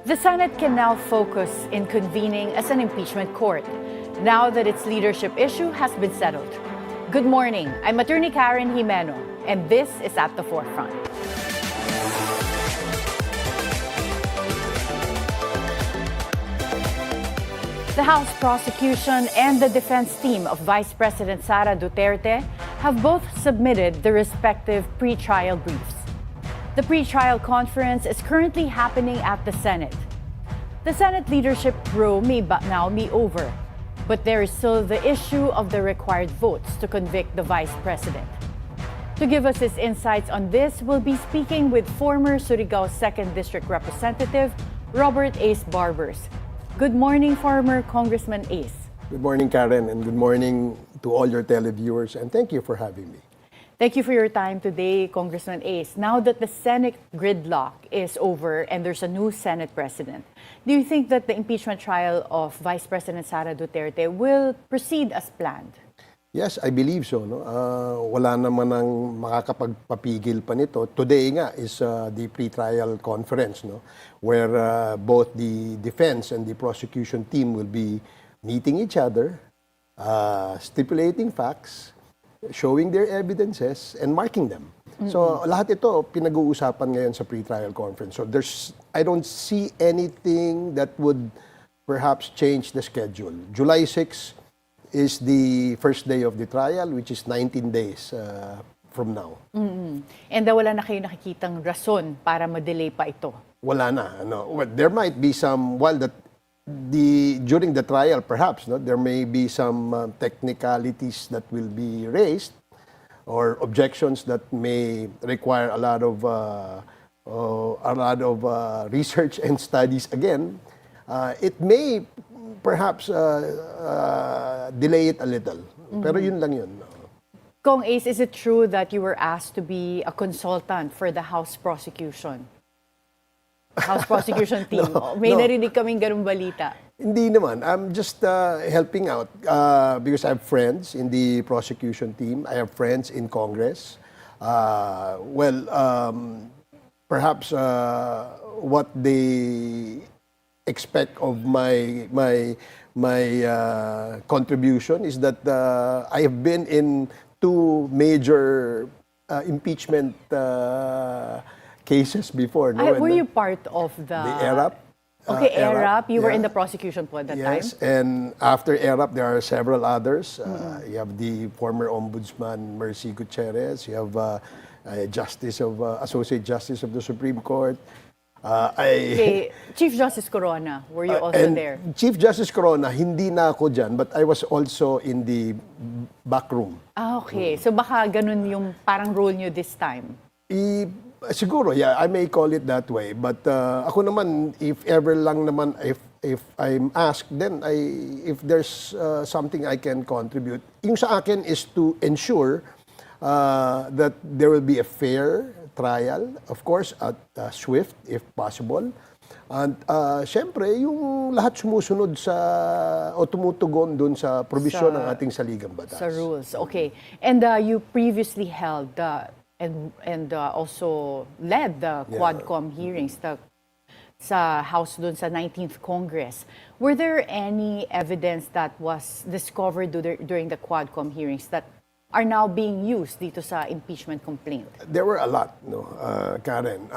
The Senate can now focus in convening as an impeachment court, now that its leadership issue has been settled. Good morning, I'm Attorney Karen Jimeno, and this is At the Forefront. The House Prosecution and the defense team of Vice President Sara Duterte have both submitted their respective pre-trial briefs. The pre-trial conference is currently happening at the Senate. The Senate leadership row may now be over, but there is still the issue of the required votes to convict the Vice President. To give us his insights on this, we'll be speaking with former Surigao 2nd District Representative Robert Ace Barbers. Good morning, former Congressman Ace. Good morning, Karen, and good morning to all your televiewers, and thank you for having me. Thank you for your time today, Congressman Ace. Now that the Senate gridlock is over and there's a new Senate president, do you think that the impeachment trial of Vice President Sara Duterte will proceed as planned? Yes, I believe so. No? Wala naman ang makakapagpapigil pa nito. Today nga is the pre-trial conference, no? Where both the defense and the prosecution team will be meeting each other, stipulating facts, showing their evidences, and marking them. So lahat ito pinag-uusapan ngayon sa pre-trial conference. So I don't see anything that would perhaps change the schedule. July 6 is the first day of the trial, which is 19 days from now. And wala na kayo nakikitang rason para ma-delay pa ito? Wala na. No. Well, there might be some, during the trial perhaps, no, there may be some technicalities that will be raised or objections that may require a lot of research and studies again. It may perhaps delay it a little. Pero yun lang yun. Kong Ace, is it true that you were asked to be a consultant for the House Prosecution? House Prosecution team. May narinig kaming ganung balita. Hindi naman. I'm just helping out because I have friends in the prosecution team. I have friends in Congress. Perhaps what they expect of my contribution is that I have been in two major impeachment cases before. No? Were you part of the ERAP? Okay, ERAP. You were in the prosecution po at that time? Yes, and after ERAP, there are several others. You have the former Ombudsman, Mercy Gutierrez. You have Associate Justice of the Supreme Court. Okay. Chief Justice Corona, were you also there? Chief Justice Corona, hindi na ako dyan, but I was also in the back room. Okay. So baka ganun yung parang role nyo this time? Siguro, yeah, I may call it that way. But ako naman, if ever lang naman, if I'm asked, then if there's something I can contribute, yung sa akin is to ensure that there will be a fair trial, of course, at swift, if possible. And syempre, yung lahat sumusunod o tumutugon dun sa probisyon ng ating saligang batas. Sa rules, okay. And you previously held and also led the QuadCom hearings sa House dun sa 19th Congress. Were there any evidence that was discovered during the QuadCom hearings that are now being used dito sa impeachment complaint? There were a lot, no, Karen.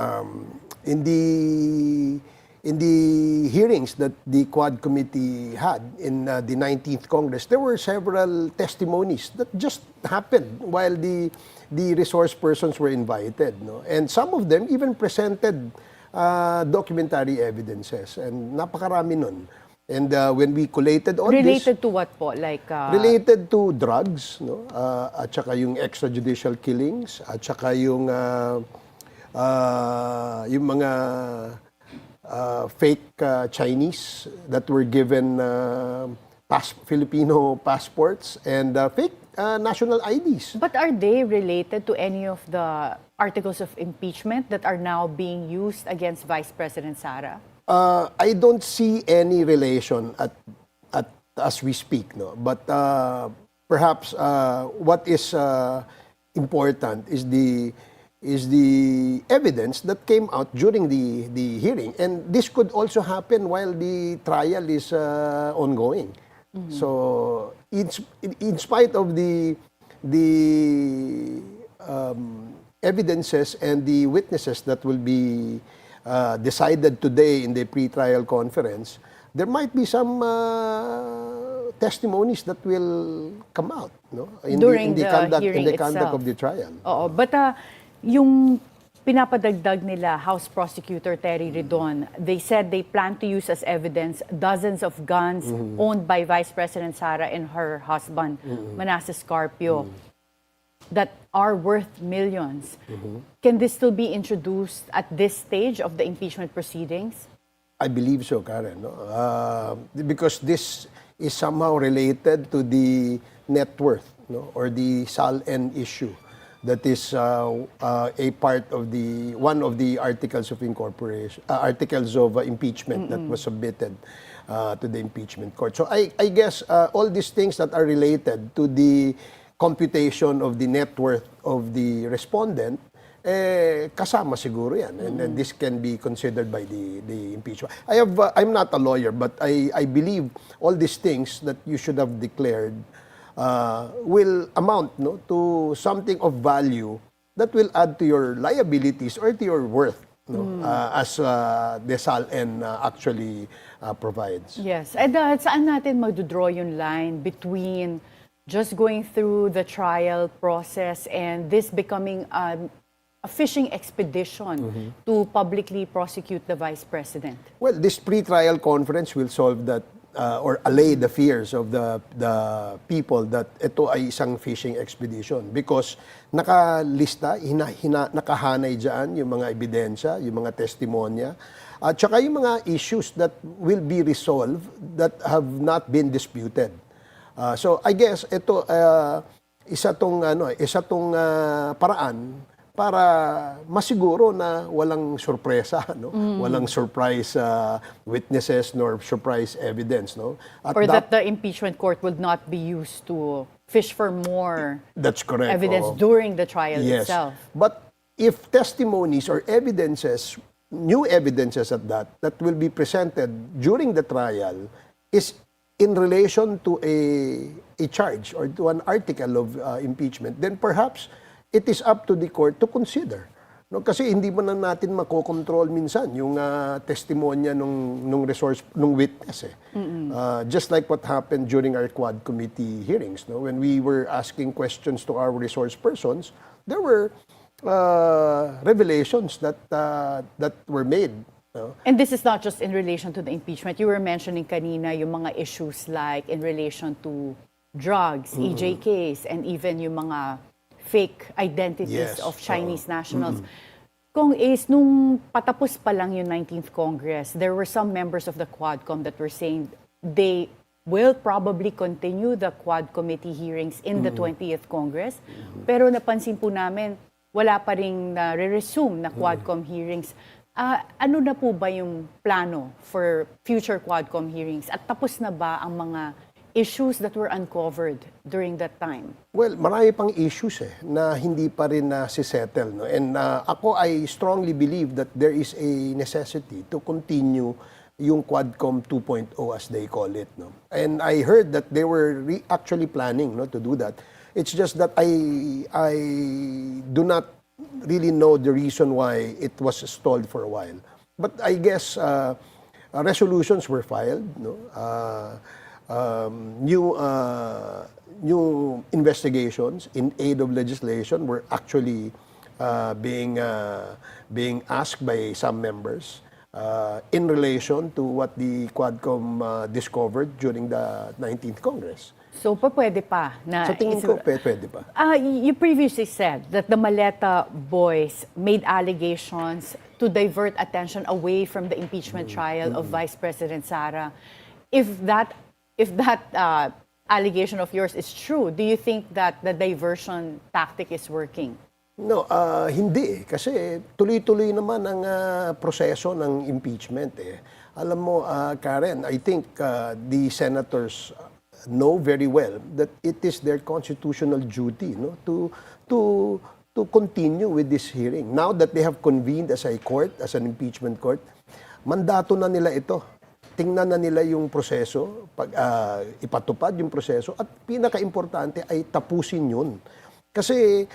In the hearings that the Quad Committee had in the 19th Congress, there were several testimonies that just happened while the resource persons were invited, no? And some of them even presented documentary evidences, and napakarami nun. And when we collated all Related to what po? Like related to drugs, no? At saka yung extrajudicial killings, at saka yung mga fake Chinese that were given Filipino passports and fake national IDs. But are they related to any of the articles of impeachment that are now being used against Vice President Sara? I don't see any relation as we speak, no. But perhaps what is important is is the evidence that came out during the hearing. And this could also happen while the trial is ongoing. So in spite of the evidences and the witnesses that will be decided today in the pre-trial conference, there might be some testimonies that will come out, no? During the hearing in the conduct itself. of the trial. Oo, but yung pinapadagdag nila, House Prosecutor Terry Ridon, they said they plan to use as evidence dozens of guns owned by Vice President Sara and her husband, Manasseh Scarpio, that are worth millions. Can this still be introduced at this stage of the impeachment proceedings? I believe so, Karen. No? Because this is somehow related to the net worth, no? Or the SALN issue that is a part of one of the articles of incorporation, articles of impeachment that was submitted to the impeachment court. So I guess all these things that are related to the computation of the net worth of the respondent, kasama siguro yan. And this can be considered by the impeachment. I'm not a lawyer, but I believe all these things that you should have declared will amount, no, to something of value that will add to your liabilities or to your worth, no, as the SALN actually provides. Yes. And saan natin magdodraw yung line between just going through the trial process and this becoming a fishing expedition to publicly prosecute the Vice President? Well, this pre-trial conference will solve that or allay the fears of the people that ito ay isang fishing expedition because nakalista, nakahanay dyan yung mga ebidensya, yung mga testimonya, at saka yung mga issues that will be resolved that have not been disputed. So I guess ito isa tong paraan para masiguro na walang sorpresa, no? Walang surprise witnesses nor surprise evidence, no? At Or that the impeachment court would not be used to fish for more that's correct, evidence during the trial itself. But if testimonies or evidences, new evidences at that will be presented during the trial is in relation to a charge or to an article of impeachment, then perhaps it is up to the court to consider. No, kasi hindi mo na natin makokontrol minsan yung testimonya nung witness. Just like what happened during our Quad Committee hearings, no, when we were asking questions to our resource persons, there were revelations that were made. No? And this is not just in relation to the impeachment. You were mentioning kanina yung mga issues like in relation to drugs, EJKs, and even yung mga fake identities of Chinese nationals. Kung Ace, nung patapos pa lang yung 19th Congress, there were some members of the QuadCom that were saying they will probably continue the Quad Committee hearings in the 20th Congress. Pero napansin po namin, wala pa rin re-resume na QuadCom hearings. Ano na po ba yung plano for future QuadCom hearings? At tapos na ba ang mga issues that were uncovered during that time? Well, marami pang issues na hindi pa rin si-settle. No? And I strongly believe that there is a necessity to continue yung QuadCom 2.0 as they call it. No? And I heard that they were actually planning, no, to do that. It's just that I do not really know the reason why it was stalled for a while. But I guess resolutions were filed. No? New investigations in aid of legislation were actually being asked by some members in relation to what the QuadCom discovered during the 19th Congress. So, pwede pa na... Sa tingin ko, pwede pa. You previously said that the Maleta Boys made allegations to divert attention away from the impeachment trial of Vice President Sara. If that allegation of yours is true, do you think that the diversion tactic is working? No, hindi. Kasi tuloy-tuloy naman ang proseso ng impeachment. Alam mo, Karen, I think the senators know very well that it is their constitutional duty, no, to to continue with this hearing. Now that they have convened as a court, as an impeachment court, mandato na nila ito. Tingnan na nila yung proseso, ipatupad yung proseso, at pinaka-importante ay tapusin yun. Kasi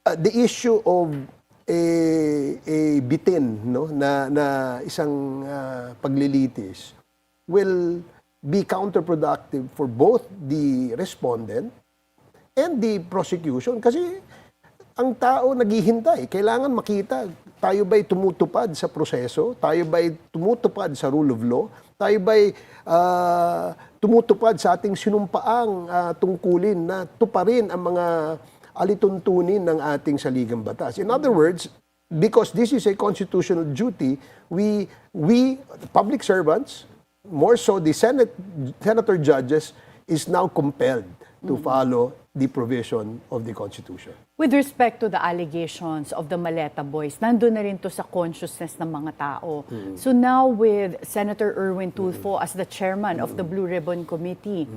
the issue of a bitin, no, na isang paglilitis will be counterproductive for both the respondent and the prosecution. Kasi ang tao naghihintay, kailangan makita, tayo ba'y tumutupad sa proseso? Tayo ba'y tumutupad sa rule of law? Tayo ba'y tumutupad sa ating sinumpaang tungkulin na tuparin ang mga alituntunin ng ating saligang batas? In other words, because this is a constitutional duty, we public servants, more so the senator judges, is now compelled to follow the provision of the Constitution. With respect to the allegations of the Maleta Boys, nandun na rin to sa consciousness ng mga tao. So now with Senator Erwin Tulfo as the chairman of the Blue Ribbon Committee,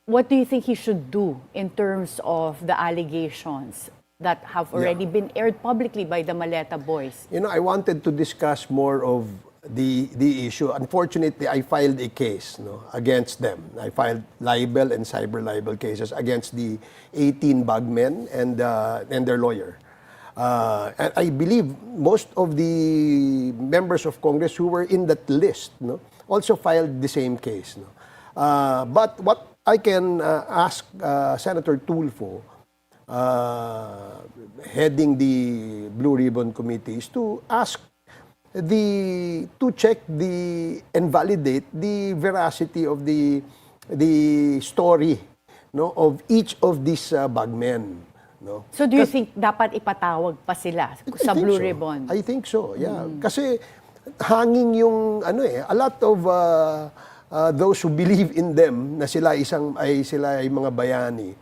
what do you think he should do in terms of the allegations that have already been aired publicly by the Maleta Boys? You know, I wanted to discuss more of the issue. Unfortunately, I filed a case, no, against them. I filed libel and cyber libel cases against the 18 bagmen and their lawyer. And I believe most of the members of Congress who were in that list, no, also filed the same case. No. But what I can ask Senator Tulfo, heading the Blue Ribbon Committee, is to check and validate the veracity of the story, no, of each of these bagmen, no. So do you think dapat ipatawag pa sila sa Blue Ribbon? I think so, yeah. Kasi hanging yung a lot of those who believe in them na sila ay mga bayani,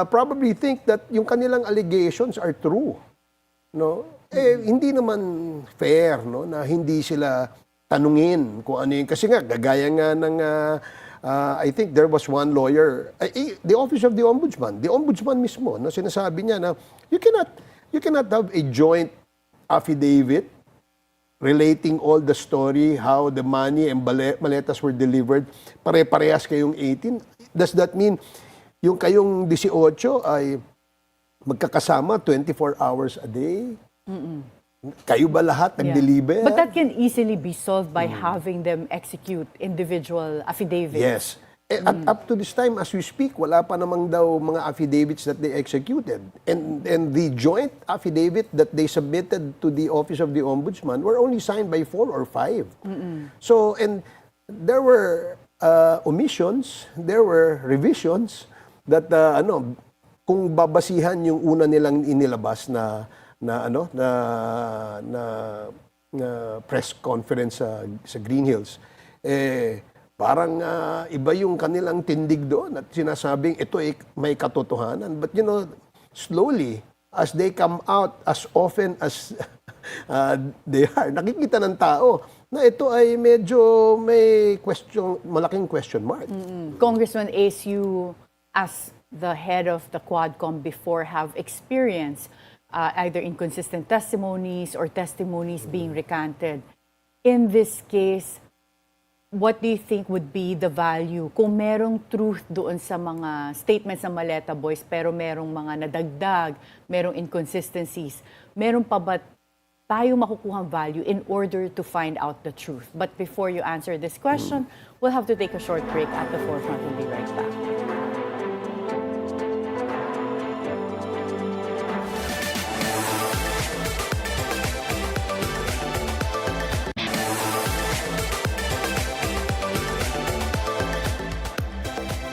probably think that yung kanilang allegations are true, no. Hindi naman fair, no, na hindi sila tanungin kung ano yun. Kasi nga, gagaya nga ng, I think there was one lawyer, the Office of the Ombudsman mismo, no, sinasabi niya na you cannot have a joint affidavit relating all the story, how the money and maletas were delivered, pare-parehas kayong 18. Does that mean yung kayong 18 ay magkakasama 24 hours a day? Kayo ba lahat nag-deliver? But that can easily be solved by having them execute individual affidavits. Yes. At up to this time, as we speak, wala pa namang daw mga affidavits that they executed. And the joint affidavit that they submitted to the Office of the Ombudsman were only signed by 4 or 5. So, and there were omissions, there were revisions that, kung babasihan yung una nilang inilabas na press conference sa Green Hills, parang iba yung kanilang tindig doon at sinasabing ito ay may katotohanan. But slowly, as they come out, as often as they are, nakikita ng tao na ito ay medyo may malaking question mark. Congressman Ace, you as the head of the QuadCom before have experienced either inconsistent testimonies or testimonies being recanted. In this case, what do you think would be the value kung merong truth doon sa mga statements ng Maleta Boys pero merong mga nadagdag, merong inconsistencies, meron pa ba tayo makukuhang value in order to find out the truth? But before you answer this question, we'll have to take a short break. At the forefront, we'll be right back.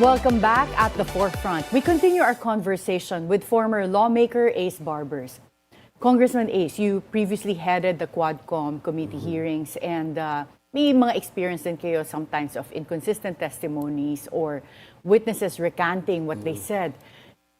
Welcome back at the forefront. We continue our conversation with former lawmaker Ace Barbers. Congressman Ace, you previously headed the QuadCom committee hearings and may mga experience din kayo sometimes of inconsistent testimonies or witnesses recanting what they said.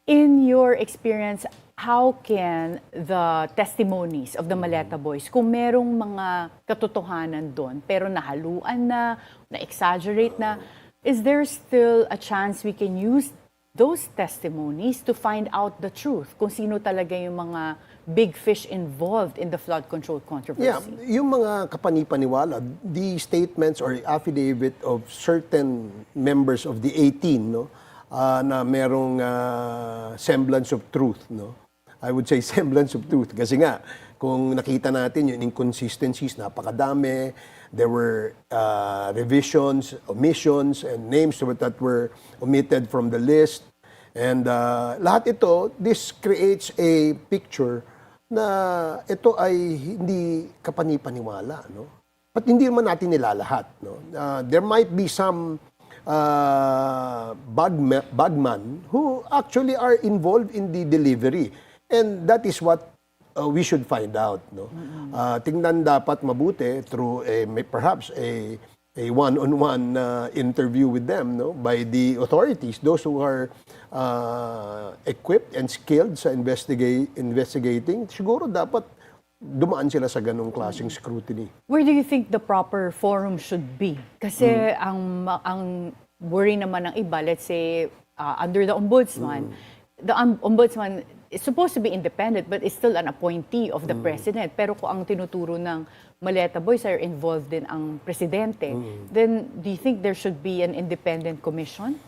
In your experience, how can the testimonies of the Maleta Boys, kung merong mga katotohanan doon pero nahaluan na-exaggerate na, is there still a chance we can use those testimonies to find out the truth kung sino talaga yung mga big fish involved in the flood control controversy. Yeah, yung mga kapanipaniwala, the statements or affidavit of certain members of the 18, no, na merong semblance of truth, no. I would say semblance of truth kasi nga kung nakita natin yung inconsistencies, napakadami. There were revisions, omissions, and names that were omitted from the list. And lahat ito, this creates a picture na ito ay hindi kapanipaniwala, no? But hindi naman natin nilalahat, no? There might be some bagman who actually are involved in the delivery. And that is what we should find out, no? Tingnan dapat mabuti through perhaps a one-on-one interview with them, no, by the authorities, those who are equipped and skilled sa investigating. Siguro dapat dumaan sila sa ganong klaseng scrutiny. Where do you think the proper forum should be? Kasi ang worry naman ng iba, let's say under the ombudsman, the ombudsman is supposed to be independent but is still an appointee of the president. Pero kung ang tinuturo ng Maleta Boys are involved din ang presidente, then do you think there should be an independent commission?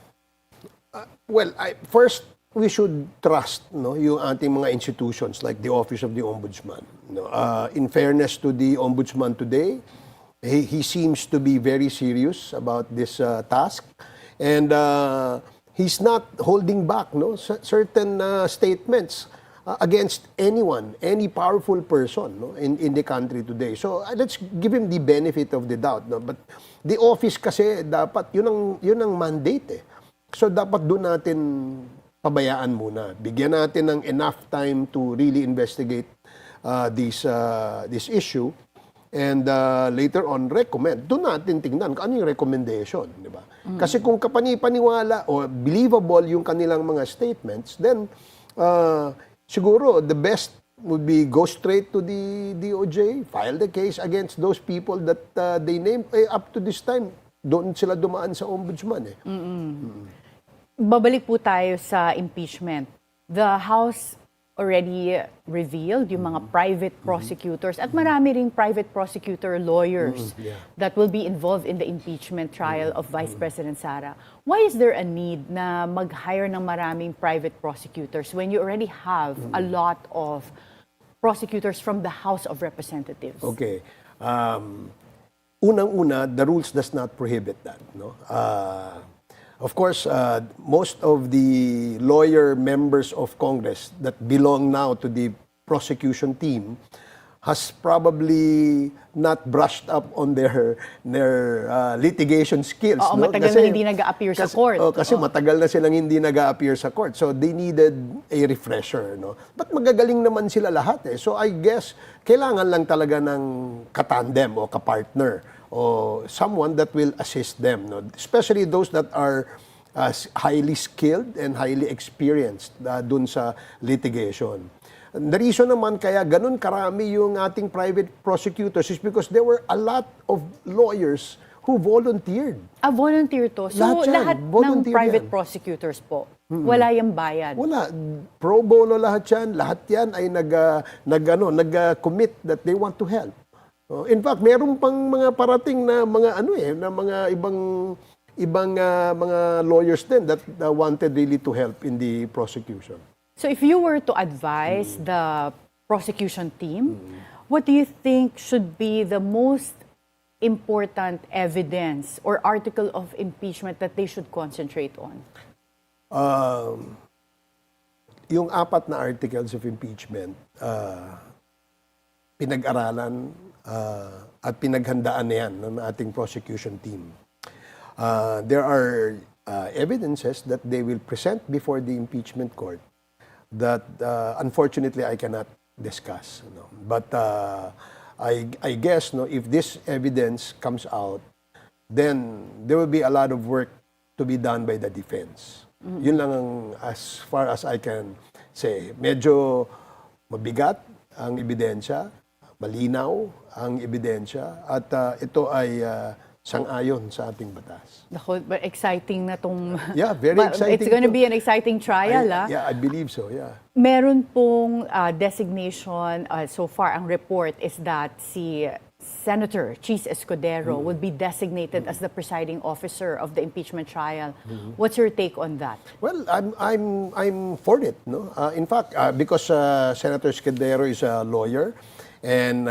Well, first, we should trust, no, yung ating mga institutions like the Office of the Ombudsman. No? In fairness to the Ombudsman today, he seems to be very serious about this task. And he's not holding back, no, certain statements against anyone, any powerful person, no, in the country today. So let's give him the benefit of the doubt, no? But the office kasi dapat yun ang mandate. So dapat doon natin pabayaan muna. Bigyan natin ng enough time to really investigate this issue. And later on, recommend. Doon natin tingnan kung ano yung recommendation, di ba? Kasi kung kapanipaniwala o believable yung kanilang mga statements, then siguro the best would be go straight to the DOJ, file the case against those people that they named. Up to this time, doon sila dumaan sa ombudsman. Babalik po tayo sa impeachment. The House already revealed yung mga private prosecutors at marami ring private prosecutor lawyers that will be involved in the impeachment trial of Vice President Sara. Why is there a need na mag-hire ng maraming private prosecutors when you already have a lot of prosecutors from the House of Representatives? Okay. Unang-una, the rules does not prohibit that, no? Of course, most of the lawyer members of Congress that belong now to the prosecution team has probably not brushed up on their litigation skills. Oo, no? matagal na hindi nag-a-appear sa court. Kasi matagal na silang hindi nag-a-appear sa court. So they needed a refresher. No? But magagaling naman sila lahat. So I guess, kailangan lang talaga ng katandem o kapartner o someone that will assist them, no? Especially those that are highly skilled and highly experienced dun sa litigation. The reason naman kaya ganun karami yung ating private prosecutors is because there were a lot of lawyers who volunteered. Volunteer to. So lahat ng private prosecutors po, wala yung bayad? Wala. Pro bono lahat yan. Lahat yan ay nag-commit that they want to help. In fact, meron pang mga parating na mga na mga ibang mga lawyers din that wanted really to help in the prosecution. So if you were to advise the prosecution team, what do you think should be the most important evidence or article of impeachment that they should concentrate on? Yung 4 na articles of impeachment, pinag-aralan at pinaghandaan na yan ng ating prosecution team. There are evidences that they will present before the impeachment court that unfortunately I cannot discuss. No? But I guess, no, if this evidence comes out, then there will be a lot of work to be done by the defense. Yun lang ang, as far as I can say. Medyo mabigat ang ebidensya, malinaw ang ebidensya, at ito ay sang-ayon sa ating batas. Naku, but exciting na tong... Yeah, very exciting. It's going to be an exciting trial, Yeah, I believe so, yeah. Meron pong designation, so far ang report is that si Senator Cheese Escudero would be designated as the presiding officer of the impeachment trial. What's your take on that? Well, I'm for it, no. In fact, because Senator Escudero is a lawyer, and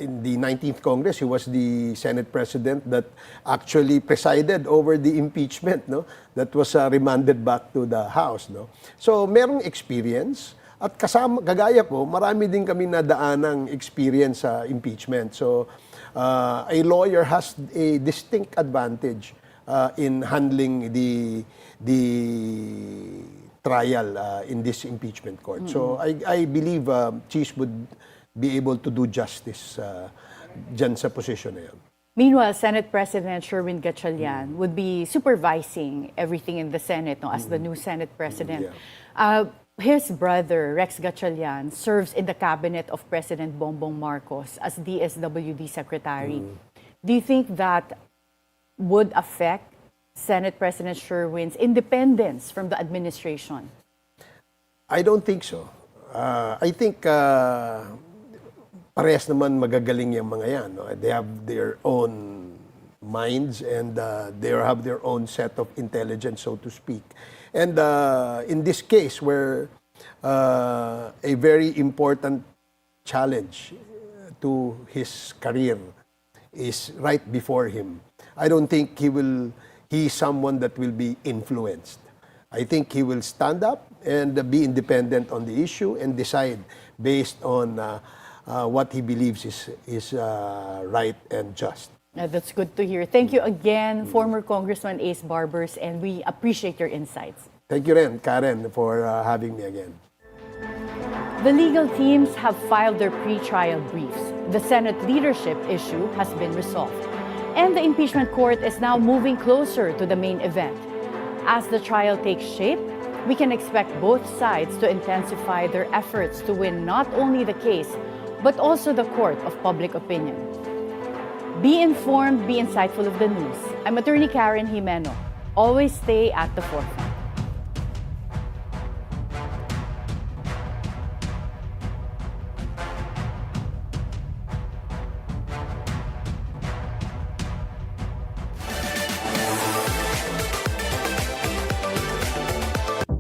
in the 19th Congress, he was the Senate President that actually presided over the impeachment, no, that was remanded back to the House, no. So merong experience. At kasama, kagaya ko, marami din kami nadaanang experience sa impeachment. So, a lawyer has a distinct advantage in handling the trial in this impeachment court. So, I believe Cheese would be able to do justice dyan sa position na yan. Meanwhile, Senate President Sherwin Gatchalian would be supervising everything in the Senate, no, as the new Senate President. Yeah. His brother, Rex Gatchalian, serves in the cabinet of President Bongbong Marcos as DSWD Secretary. Do you think that would affect Senate President Sherwin's independence from the administration? I don't think so. I think parehas naman magagaling yung mga yan. No? They have their own minds and they have their own set of intelligence, so to speak. And in this case, where a very important challenge to his career is right before him, I don't think he's someone that will be influenced. I think he will stand up and be independent on the issue and decide based on what he believes is right and just. That's good to hear. Thank you again, former Congressman Ace Barbers, and we appreciate your insights. Thank you rin, Karen, for having me again. The legal teams have filed their pre-trial briefs. The Senate leadership issue has been resolved. And the impeachment court is now moving closer to the main event. As the trial takes shape, we can expect both sides to intensify their efforts to win not only the case, but also the court of public opinion. Be informed, be insightful of the news. I'm Attorney Karen Jimeno. Always stay at the forefront.